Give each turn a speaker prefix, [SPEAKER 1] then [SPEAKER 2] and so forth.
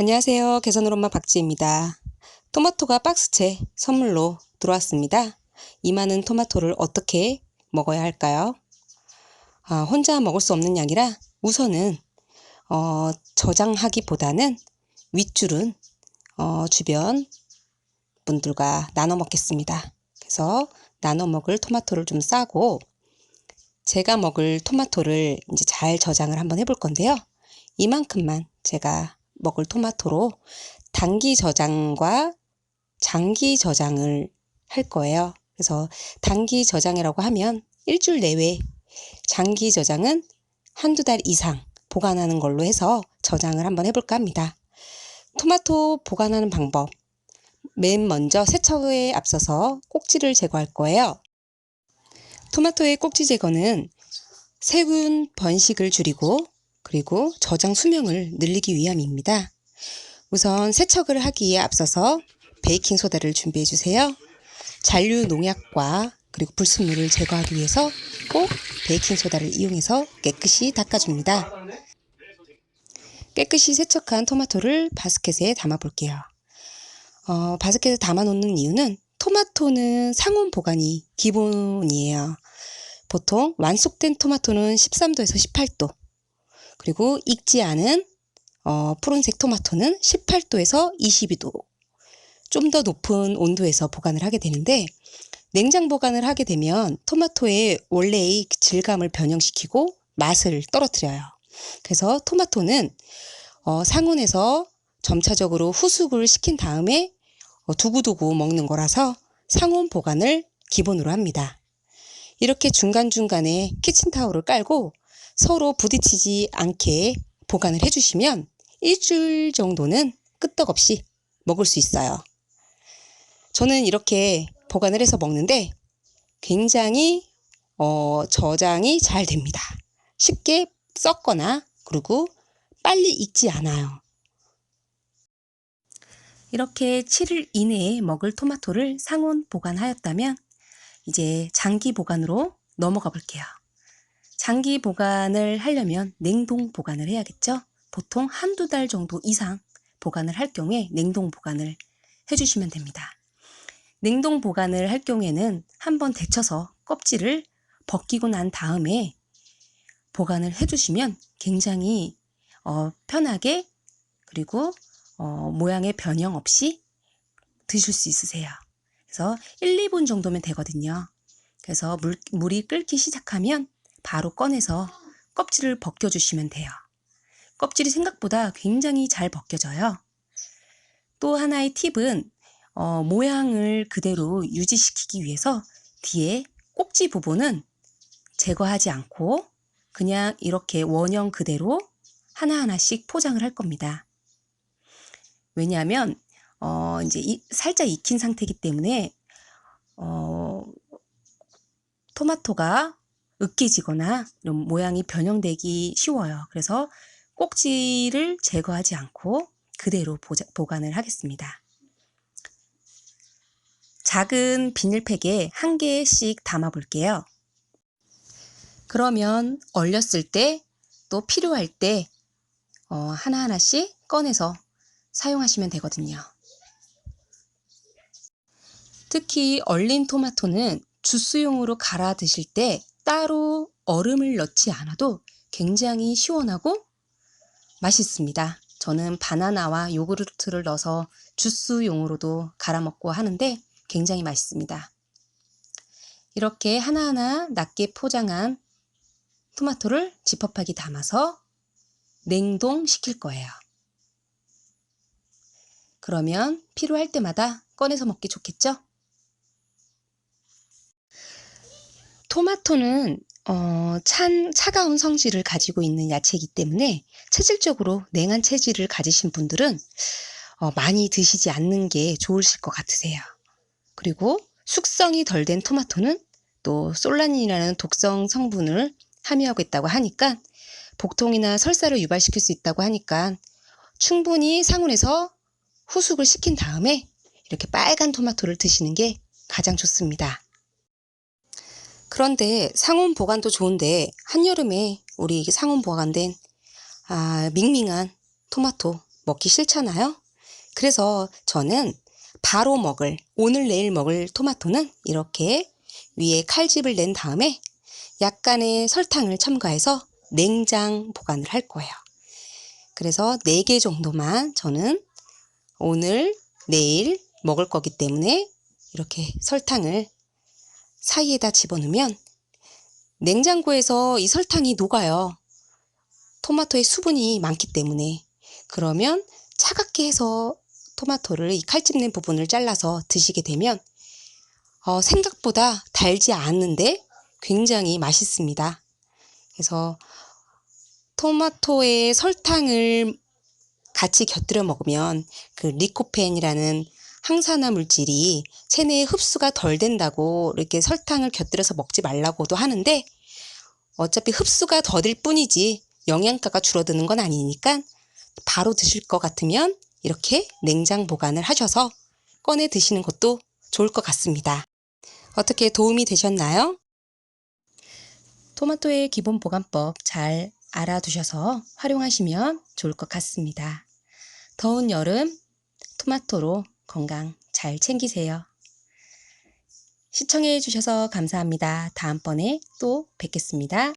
[SPEAKER 1] 안녕하세요. 개선으로 엄마 박지입니다. 토마토가 박스채 선물로 들어왔습니다. 이 많은 토마토를 어떻게 먹어야 할까요? 혼자 먹을 수 없는 양이라 우선은 저장하기보다는 윗줄은 주변 분들과 나눠 먹겠습니다. 그래서 나눠 먹을 토마토를 좀 싸고 제가 먹을 토마토를 이제 잘 저장을 한번 해볼 건데요. 이만큼만 제가 먹을 토마토로 단기 저장과 장기 저장을 할 거예요. 그래서 단기 저장이라고 하면 일주일 내외, 장기 저장은 한두 달 이상 보관하는 걸로 해서 저장을 한번 해볼까 합니다. 토마토 보관하는 방법, 맨 먼저 세척에 앞서서 꼭지를 제거할 거예요. 토마토의 꼭지 제거는 세균 번식을 줄이고 그리고 저장 수명을 늘리기 위함입니다. 우선 세척을 하기에 앞서서 베이킹소다를 준비해 주세요. 잔류 농약과 그리고 불순물을 제거하기 위해서 꼭 베이킹소다를 이용해서 깨끗이 닦아줍니다. 깨끗이 세척한 토마토를 바스켓에 담아 볼게요. 바스켓에 담아 놓는 이유는 토마토는 상온 보관이 기본이에요. 보통 완숙된 토마토는 13도에서 18도, 그리고 익지 않은 푸른색 토마토는 18도에서 22도, 좀 더 높은 온도에서 보관을 하게 되는데, 냉장 보관을 하게 되면 토마토의 원래의 질감을 변형시키고 맛을 떨어뜨려요. 그래서 토마토는 상온에서 점차적으로 후숙을 시킨 다음에 두고두고 먹는 거라서 상온 보관을 기본으로 합니다. 이렇게 중간중간에 키친타올을 깔고 서로 부딪히지 않게 보관을 해주시면 일주일 정도는 끄떡없이 먹을 수 있어요. 저는 이렇게 보관을 해서 먹는데 굉장히 저장이 잘 됩니다. 쉽게 썩거나 그리고 빨리 익지 않아요. 이렇게 7일 이내에 먹을 토마토를 상온 보관하였다면 이제 장기 보관으로 넘어가 볼게요. 장기 보관을 하려면 냉동 보관을 해야겠죠? 보통 한두 달 정도 이상 보관을 할 경우에 냉동 보관을 해주시면 됩니다. 냉동 보관을 할 경우에는 한번 데쳐서 껍질을 벗기고 난 다음에 보관을 해주시면 굉장히 편하게 그리고 모양의 변형 없이 드실 수 있으세요. 그래서 1, 2분 정도면 되거든요. 그래서 물이 끓기 시작하면 바로 꺼내서 껍질을 벗겨주시면 돼요. 껍질이 생각보다 굉장히 잘 벗겨져요. 또 하나의 팁은 모양을 그대로 유지시키기 위해서 뒤에 꼭지 부분은 제거하지 않고 그냥 이렇게 원형 그대로 하나하나씩 포장을 할 겁니다. 왜냐하면 이제 살짝 익힌 상태이기 때문에 토마토가 으깨지거나 이런 모양이 변형되기 쉬워요. 그래서 꼭지를 제거하지 않고 그대로 보관을 하겠습니다. 작은 비닐팩에 1개씩 담아 볼게요. 그러면 얼렸을 때 또 필요할 때 하나하나씩 꺼내서 사용하시면 되거든요. 특히 얼린 토마토는 주스용으로 갈아 드실 때 따로 얼음을 넣지 않아도 굉장히 시원하고 맛있습니다. 저는 바나나와 요구르트를 넣어서 주스용으로도 갈아 먹고 하는데 굉장히 맛있습니다. 이렇게 하나하나 낱개 포장한 토마토를 지퍼박에 담아서 냉동시킬 거예요. 그러면 필요할 때마다 꺼내서 먹기 좋겠죠? 토마토는 차가운 성질을 가지고 있는 야채이기 때문에 체질적으로 냉한 체질을 가지신 분들은 많이 드시지 않는 게 좋으실 것 같으세요. 그리고 숙성이 덜 된 토마토는 또 솔라닌이라는 독성 성분을 함유하고 있다고 하니까 복통이나 설사를 유발시킬 수 있다고 하니까 충분히 상온에서 후숙을 시킨 다음에 이렇게 빨간 토마토를 드시는 게 가장 좋습니다. 그런데 상온 보관도 좋은데 한여름에 우리 상온 보관된 밍밍한 토마토 먹기 싫잖아요. 그래서 저는 바로 먹을, 오늘 내일 먹을 토마토는 이렇게 위에 칼집을 낸 다음에 약간의 설탕을 첨가해서 냉장 보관을 할 거예요. 그래서 4개 정도만 저는 오늘 내일 먹을 거기 때문에 이렇게 설탕을 사이에다 집어넣으면 냉장고에서 이 설탕이 녹아요. 토마토에 수분이 많기 때문에. 그러면 차갑게 해서 토마토를 이 칼집 낸 부분을 잘라서 드시게 되면 생각보다 달지 않은데 굉장히 맛있습니다. 그래서 토마토에 설탕을 같이 곁들여 먹으면 그 리코펜이라는 항산화 물질이 체내에 흡수가 덜 된다고 이렇게 설탕을 곁들여서 먹지 말라고도 하는데 어차피 흡수가 더딜 뿐이지 영양가가 줄어드는 건 아니니까 바로 드실 것 같으면 이렇게 냉장 보관을 하셔서 꺼내 드시는 것도 좋을 것 같습니다. 어떻게 도움이 되셨나요? 토마토의 기본 보관법 잘 알아두셔서 활용하시면 좋을 것 같습니다. 더운 여름 토마토로 건강 잘 챙기세요. 시청해 주셔서 감사합니다. 다음번에 또 뵙겠습니다.